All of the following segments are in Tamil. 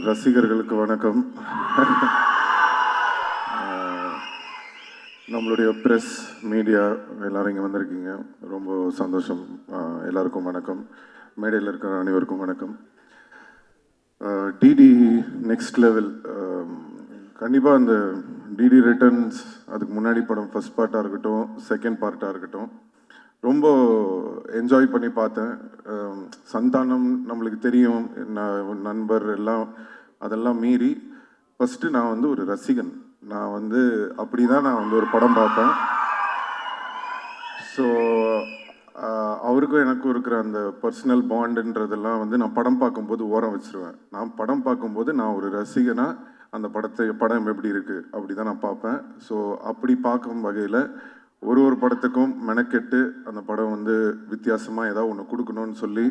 ரசிகர்களுக்கு வணக்கம். நம்மளுடைய ப்ரெஸ் மீடியா எல்லோரும் இங்கே வந்திருக்கீங்க, ரொம்ப சந்தோஷம். எல்லாருக்கும் வணக்கம். மேடையில் இருக்கிற அனைவருக்கும் வணக்கம். டிடி நெக்ஸ்ட் லெவல், கண்டிப்பாக அந்த டிடி ரிட்டர்ன்ஸ், அதுக்கு முன்னாடி படம் ஃபர்ஸ்ட் பார்ட்டாக இருக்கட்டும், செகண்ட் பார்ட்டாக இருக்கட்டும், ரொம்ப என்ஜாய் பண்ணி பார்த்தேன். சந்தானம் நம்மளுக்கு தெரியும், நண்பர் எல்லாம், அதெல்லாம் மீறி ஃபஸ்ட்டு நான் வந்து ஒரு ரசிகன். நான் வந்து அப்படி தான் நான் வந்து ஒரு படம் பார்ப்பேன். ஸோ அவருக்கும் எனக்கும் இருக்கிற அந்த பர்சனல் பாண்டுன்றதெல்லாம் வந்து நான் படம் பார்க்கும்போது ஓரம் வச்சுருவேன். நான் படம் பார்க்கும்போது நான் ஒரு ரசிகனாக அந்த படம் எப்படி இருக்குது அப்படி தான் நான் பார்ப்பேன். ஸோ அப்படி பார்க்கும் வகையில் ஒரு படத்துக்கும் மெனக்கெட்டு அந்த படம் வந்து வித்தியாசமாக ஏதாவது ஒன்று கொடுக்கணும்னு சொல்லி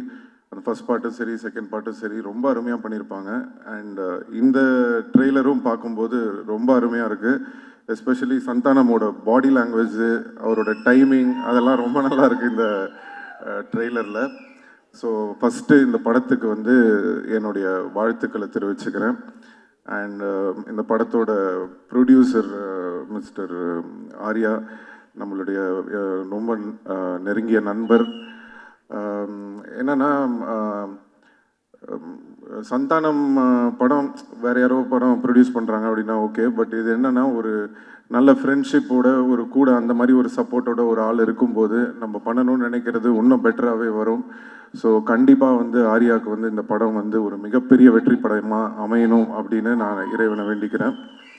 அந்த ஃபர்ஸ்ட் பார்ட்டும் சரி, செகண்ட் பார்ட்டும் சரி, ரொம்ப அருமையாக பண்ணியிருப்பாங்க. அண்ட் இந்த ட்ரெய்லரும் பார்க்கும்போது ரொம்ப அருமையாக இருக்குது. எஸ்பெஷலி சந்தானமோட பாடி லாங்குவேஜ், அவரோட டைமிங், அதெல்லாம் ரொம்ப நல்லா இருக்குது இந்த ட்ரெய்லரில். ஸோ ஃபஸ்ட்டு இந்த படத்துக்கு வந்து என்னுடைய வாழ்த்துக்களை தெரிவிச்சுக்கிறேன். அண்ட் இந்த படத்தோட ப்ரொடியூசர் மிஸ்டர் ஆர்யா, நம்மளுடைய ரொம்ப நெருங்கிய நண்பர். என்னன்னா, சந்தானம் படம் வேறு யாரோ படம் ப்ரொடியூஸ் பண்ணுறாங்க அப்படின்னா ஓகே, பட் இது என்னென்னா ஒரு நல்ல ஃப்ரெண்ட்ஷிப்போட ஒரு கூட அந்த மாதிரி ஒரு சப்போர்ட்டோட ஒரு ஆள் இருக்கும்போது நம்ம பண்ணணும்னு நினைக்கிறது இன்னும் பெட்டராகவே வரும். ஸோ கண்டிப்பாக வந்து ஆர்யாவுக்கு வந்து இந்த படம் வந்து ஒரு மிகப்பெரிய வெற்றி படமாக அமையணும் அப்படின்னு நான் இறைவனை வேண்டிக்கிறேன்.